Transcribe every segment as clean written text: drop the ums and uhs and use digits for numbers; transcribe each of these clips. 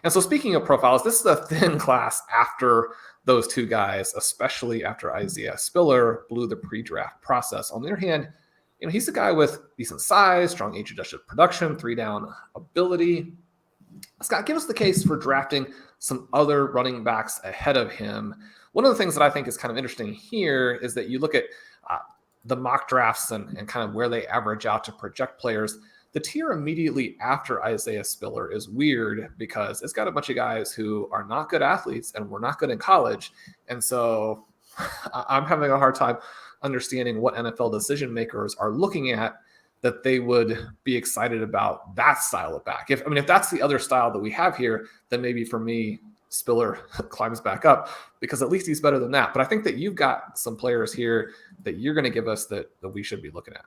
And so speaking of profiles, this is a thin class after those two guys, especially after Isaiah Spiller blew the pre-draft process. On the other hand, he's a guy with decent size, strong age-adjusted production, 3-down ability. Scott, give us the case for drafting some other running backs ahead of him. One of the things that I think is kind of interesting here is that you look at the mock drafts and kind of where they average out to project players. The tier immediately after Isaiah Spiller is weird because it's got a bunch of guys who are not good athletes and were not good in college. And so I'm having a hard time understanding what NFL decision makers are looking at that they would be excited about that style of back. If that's the other style that we have here, then maybe for me, Spiller climbs back up because at least he's better than that. But I think that you've got some players here that you're going to give us that we should be looking at.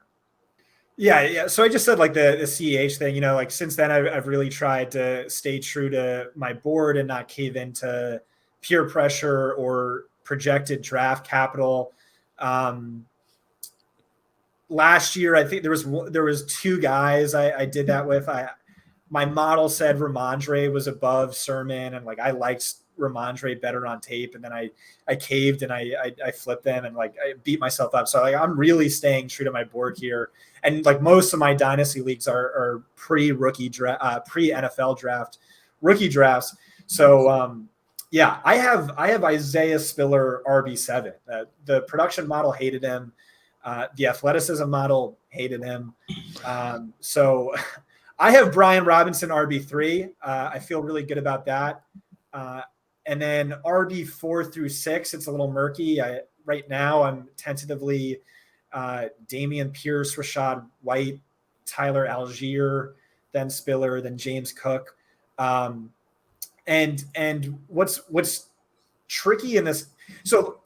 Yeah. So I just said like the CEH thing, like since then I've really tried to stay true to my board and not cave into peer pressure or projected draft capital. Last year, I think there was two guys I did that with. My model said Ramondre was above Sermon, and like I liked Ramondre better on tape, and then I caved and I flipped them and like I beat myself up. So like I'm really staying true to my board here, and like most of my dynasty leagues are pre-NFL draft rookie drafts. So yeah, I have Isaiah Spiller RB7. The production model hated him. The athleticism model hated him. So I have Brian Robinson RB3. I feel really good about that. And then RB4 through 6, it's a little murky. Right now I'm tentatively Dameon Pierce, Rashad White, Tyler Allgeier, then Spiller, then James Cook. And what's tricky in this, so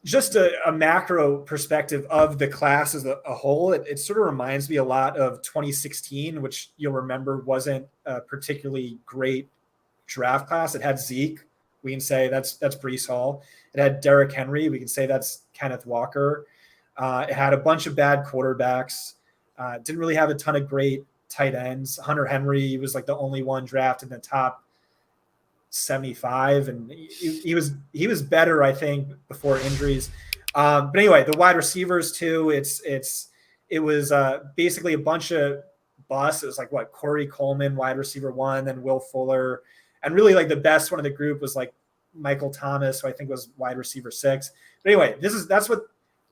just a macro perspective of the class as a whole, it sort of reminds me a lot of 2016, which you'll remember wasn't a particularly great draft class. It had Zeke. We can say that's Breece Hall. It had Derrick Henry. We can say that's Kenneth Walker. It had a bunch of bad quarterbacks. Didn't really have a ton of great tight ends. Hunter Henry was like the only one drafted in the top 75, and he was better, I think, before injuries. But anyway, the wide receivers too. It was basically a bunch of busts. It was like Corey Coleman, wide receiver 1, then Will Fuller, and really like the best one of the group was like Michael Thomas, who I think was wide receiver 6. But anyway, that's what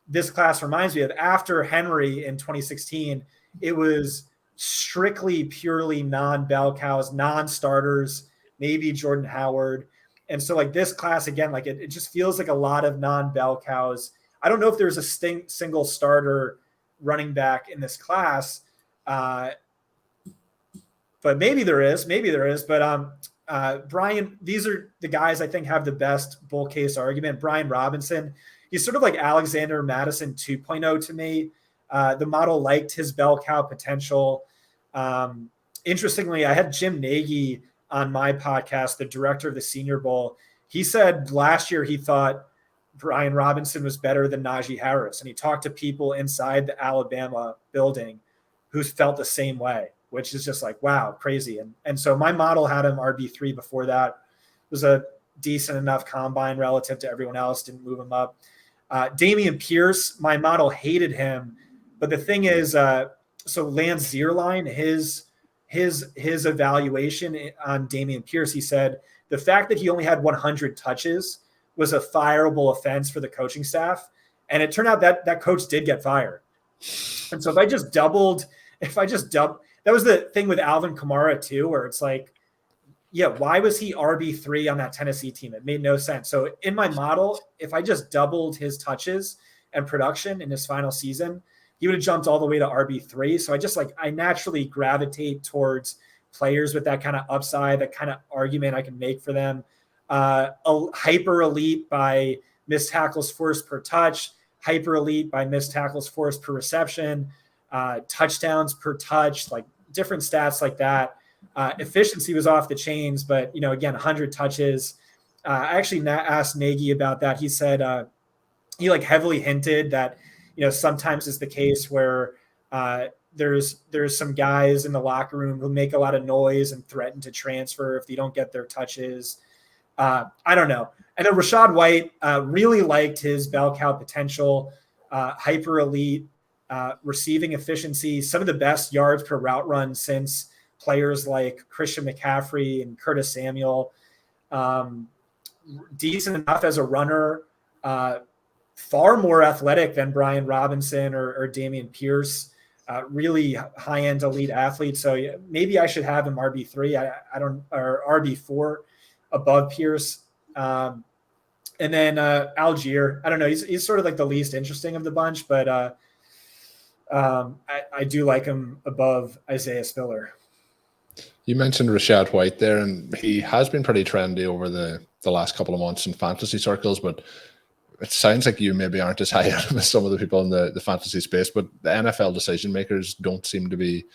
this class reminds me of. After Henry in 2016, it was strictly purely non-bell cows, non-starters. Maybe Jordan Howard. And so like this class, again, like it just feels like a lot of non-bell cows. I don't know if there's a single starter running back in this class, but maybe there is. But Brian, these are the guys I think have the best bull case argument. Brian Robinson, he's sort of like Alexander Madison 2.0 to me. The model liked his bell cow potential. Interestingly, I had Jim Nagy on my podcast, the director of the Senior Bowl. He said last year he thought Brian Robinson was better than Najee Harris. And he talked to people inside the Alabama building who felt the same way, which is just like, wow, crazy. And so my model had him RB3 before that. It was a decent enough combine relative to everyone else, didn't move him up. Dameon Pierce, my model hated him. But the thing is, so Lance Zierlein, his evaluation on Dameon Pierce, he said the fact that he only had 100 touches was a fireable offense for the coaching staff. And it turned out that coach did get fired. And so if I just doubled, that was the thing with Alvin Kamara too, where it's like, yeah, why was he RB3 on that Tennessee team? It made no sense. So in my model, if I just doubled his touches and production in his final season, he would have jumped all the way to RB3. So I naturally gravitate towards players with that kind of upside, that kind of argument I can make for them. A hyper elite by missed tackles forced per touch, hyper elite by missed tackles forced per reception, touchdowns per touch, like different stats like that. Efficiency was off the chains, but again, 100 touches. I actually asked Nagy about that. He said he heavily hinted that sometimes is the case where there's some guys in the locker room who make a lot of noise and threaten to transfer if they don't get their touches. I don't know. And then Rachaad White, really liked his bell cow potential, hyper elite, receiving efficiency, some of the best yards per route run since players like Christian McCaffrey and Curtis Samuel. Decent enough as a runner, far more athletic than Brian Robinson or Dameon Pierce. Really high-end elite athlete. So maybe I should have him RB3. Or RB4 above Pierce. And then Allgeier. I don't know. He's sort of like the least interesting of the bunch, but I do like him above Isaiah Spiller. You mentioned Rachaad White there, and he has been pretty trendy over the last couple of months in fantasy circles, but it sounds like you maybe aren't as high on him as some of the people in the fantasy space, but the NFL decision makers don't seem to be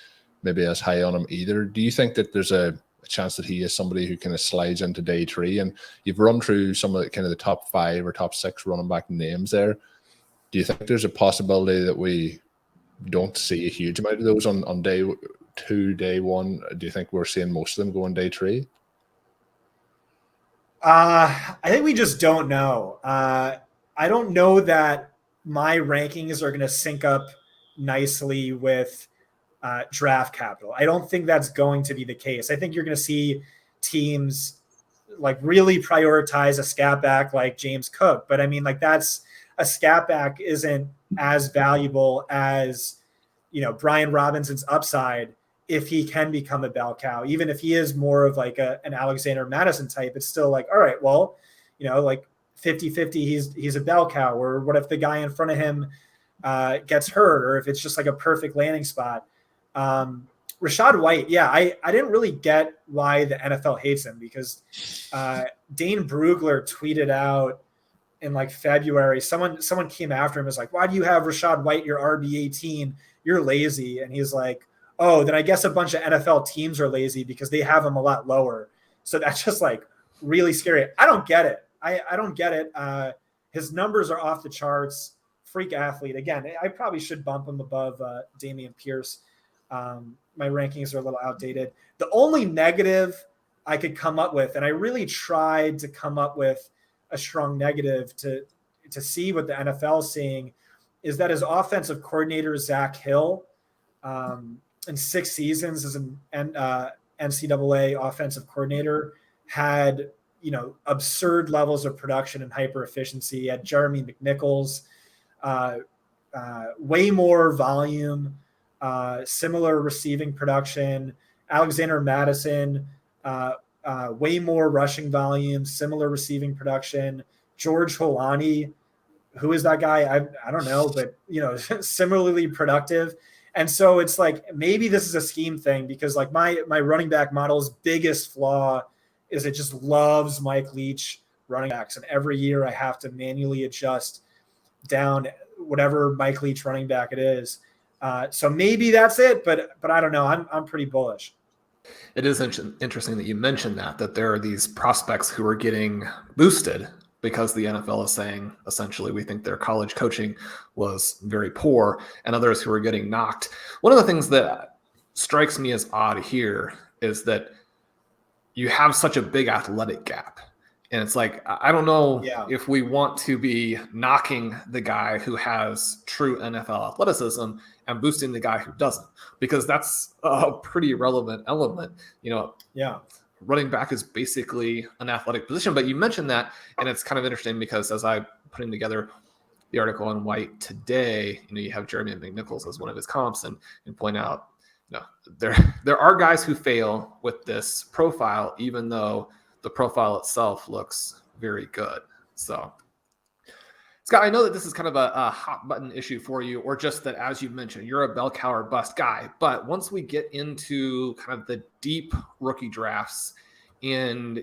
maybe as high on him either. Do you think that there's a chance that he is somebody who kind of slides into day 3? And you've run through some of the kind of the top 5 or top 6 running back names there. Do you think there's a possibility that we don't see a huge amount of those on day 2, day 1? Do you think we're seeing most of them go on day 3? I think we just don't know. I don't know that my rankings are going to sync up nicely with draft capital. I don't think that's going to be the case. I think you're going to see teams like really prioritize a scat back like James Cook. But I mean, like that's a scat back isn't as valuable as, Brian Robinson's upside if he can become a bell cow. Even if he is more of like an Alexander Madison type, it's still like, all right, well, like 50-50, he's a bell cow. Or what if the guy in front of him gets hurt, or if it's just like a perfect landing spot. Rachaad White, yeah, I didn't really get why the NFL hates him, because Dane Brugler tweeted out in like February, someone came after him, was like, why do you have Rachaad White, your RB18? You're lazy. And he's like, oh, then I guess a bunch of NFL teams are lazy because they have him a lot lower. So that's just like really scary. I don't get it. I don't get it. His numbers are off the charts. Freak athlete. Again, I probably should bump him above Dameon Pierce. My rankings are a little outdated. The only negative I could come up with, and I really tried to come up with a strong negative to see what the NFL is seeing, is that his offensive coordinator, Zach Hill, in 6 seasons as an NCAA offensive coordinator, had absurd levels of production and hyper efficiency. He had Jeremy McNichols, way more volume, similar receiving production. Alexander Madison, way more rushing volume, similar receiving production. George Holani, who is that guy? I don't know, but similarly productive. And so it's like, maybe this is a scheme thing, because like my running back model's biggest flaw is it just loves Mike Leach running backs. And every year I have to manually adjust down whatever Mike Leach running back it is. So maybe that's it, but I don't know. I'm pretty bullish. It is interesting that you mentioned that there are these prospects who are getting boosted because the NFL is saying, essentially, we think their college coaching was very poor, and others who are getting knocked. One of the things that strikes me as odd here is that you have such a big athletic gap. And it's like, I don't know if we want to be knocking the guy who has true NFL athleticism and boosting the guy who doesn't, because that's a pretty relevant element. Running back is basically an athletic position. But you mentioned that, and it's kind of interesting because as I'm putting together the article on White today, you have Jeremy McNichols as one of his comps, and point out, there are guys who fail with this profile, even though the profile itself looks very good. So, Scott, I know that this is kind of a hot button issue for you, or just that, as you mentioned, you're a bell cow or bust guy. But once we get into kind of the deep rookie drafts, and,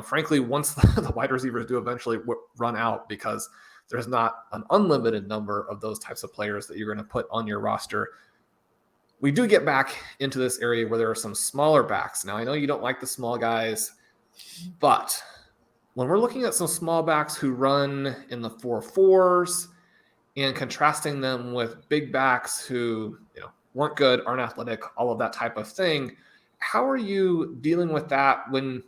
frankly, once the wide receivers do eventually run out, because there's not an unlimited number of those types of players that you're going to put on your roster, we do get back into this area where there are some smaller backs. Now, I know you don't like the small guys, but when we're looking at some small backs who run in the 4.4s and contrasting them with big backs who, weren't good, aren't athletic, all of that type of thing. How are you dealing with that when,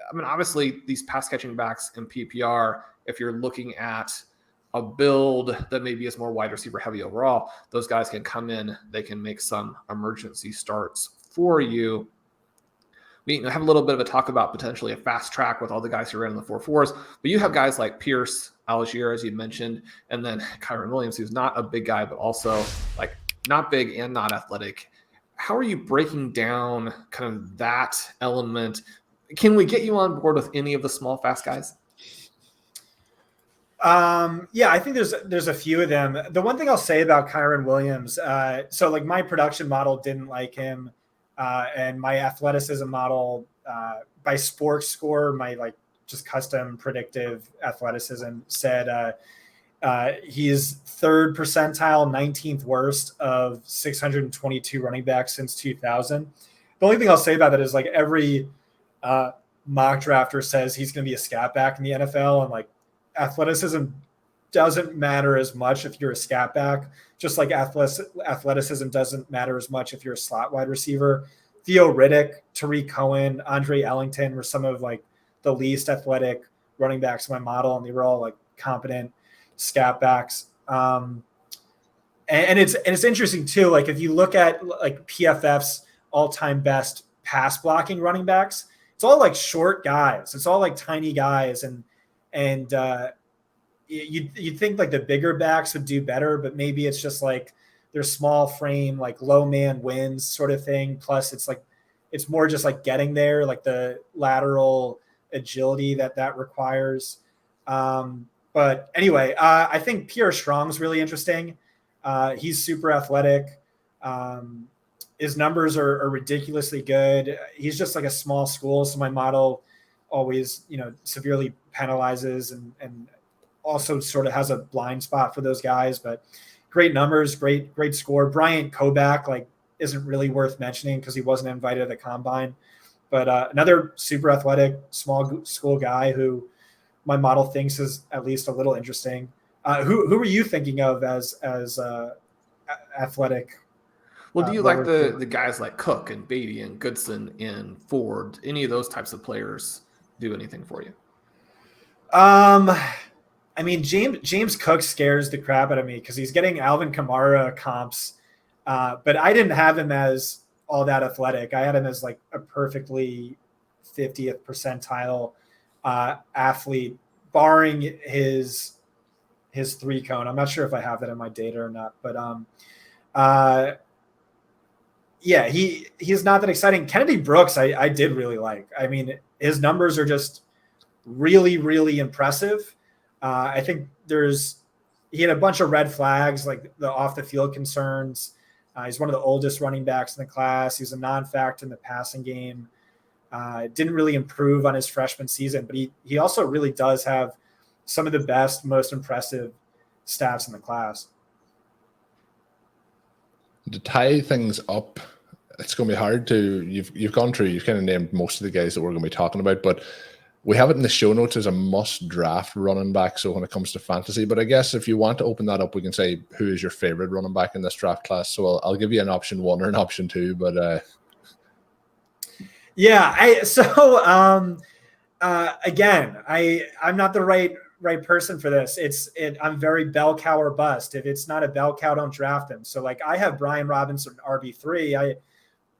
I mean, obviously these pass catching backs in PPR, if you're looking at a build that maybe is more wide receiver heavy overall, those guys can come in, they can make some emergency starts for you. We have a little bit of a talk about potentially a fast track with all the guys who ran in the 4.4s, but you have guys like Pierce, Allgeier, as you mentioned, and then Kyren Williams, who's not a big guy, but also like not big and not athletic. How are you breaking down kind of that element? Can we get you on board with any of the small, fast guys? Yeah, I think there's a few of them. The one thing I'll say about Kyren Williams, so like my production model didn't like him, and my athleticism model by sports score, my like just custom predictive athleticism said he's 3rd percentile, 19th worst of 622 running backs since 2000. The only thing I'll say about that is like every mock drafter says he's going to be a scat back in the NFL, and like athleticism doesn't matter as much if you're a scat back, just like athleticism doesn't matter as much if you're a slot wide receiver. Theo Riddick, Tariq Cohen, Andre Ellington were some of like the least athletic running backs in my model, and they were all like competent scat backs. And it's interesting too. Like if you look at like PFF's all-time best pass blocking running backs, it's all like short guys. It's all like tiny guys, and you'd think like the bigger backs would do better, but maybe it's just like their small frame, like low man wins sort of thing. Plus it's like, it's more just like getting there, like the lateral agility that requires. But anyway, I think Pierre Strong's really interesting. He's super athletic. His numbers are ridiculously good. He's just like a small school. So my model always, severely penalizes and also sort of has a blind spot for those guys, but great numbers, great score. Bryant Koback, like, isn't really worth mentioning because he wasn't invited to the combine, but another super athletic small school guy who my model thinks is at least a little interesting. Who are you thinking of as athletic? Well, do you like the guys like Cook and Beatty and Goodson and Ford? Any of those types of players do anything for you? I mean, James Cook scares the crap out of me because he's getting Alvin Kamara comps, but I didn't have him as all that athletic. I had him as like a perfectly 50th percentile athlete, barring his 3-cone. I'm not sure if I have that in my data or not, but yeah, he's not that exciting. Kennedy Brooks, I did really like. I mean, his numbers are just really, really impressive. I think he had a bunch of red flags, like the off the field concerns. He's one of the oldest running backs in the class. He's a non-fact in the passing game. Didn't really improve on his freshman season, but he also really does have some of the best, most impressive stats in the class. To tie things up, it's going to be hard to. You've gone through. You've kind of named most of the guys that we're going to be talking about, but we have it in the show notes as a must draft running back. So when it comes to fantasy, but I guess if you want to open that up, we can say who is your favorite running back in this draft class. So I'll give you an option 1 or an option 2, but yeah. Again, I'm not the right person for this. I'm very bell cow or bust. If it's not a bell cow, don't draft him. So like I have Brian Robinson RB3.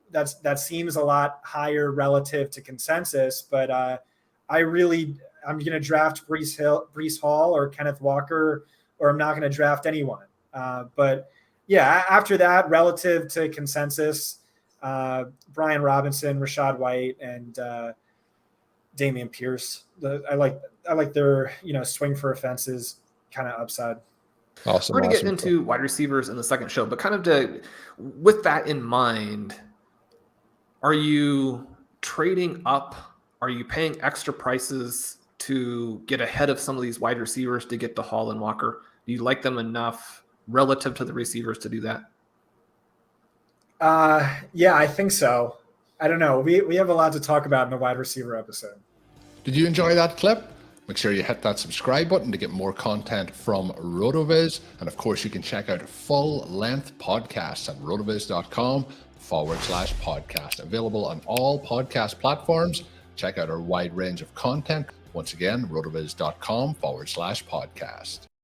That seems a lot higher relative to consensus, but I'm going to draft Breece Hall or Kenneth Walker, or I'm not going to draft anyone. But yeah, after that, relative to consensus, Brian Robinson, Rashad White, and Dameon Pierce. I like their swing for offenses kind of upside. Awesome. We're going to get into wide receivers in the second show, but kind of with that in mind, are you trading up? Are you paying extra prices to get ahead of some of these wide receivers to get to Hall and Walker? Do you like them enough relative to the receivers to do that? Yeah, I think so. I don't know. We have a lot to talk about in the wide receiver episode. Did you enjoy that clip? Make sure you hit that subscribe button to get more content from RotoViz. And of course, you can check out full-length podcasts at rotoviz.com/podcast. Available on all podcast platforms. Check out our wide range of content. Once again, rotoviz.com/podcast.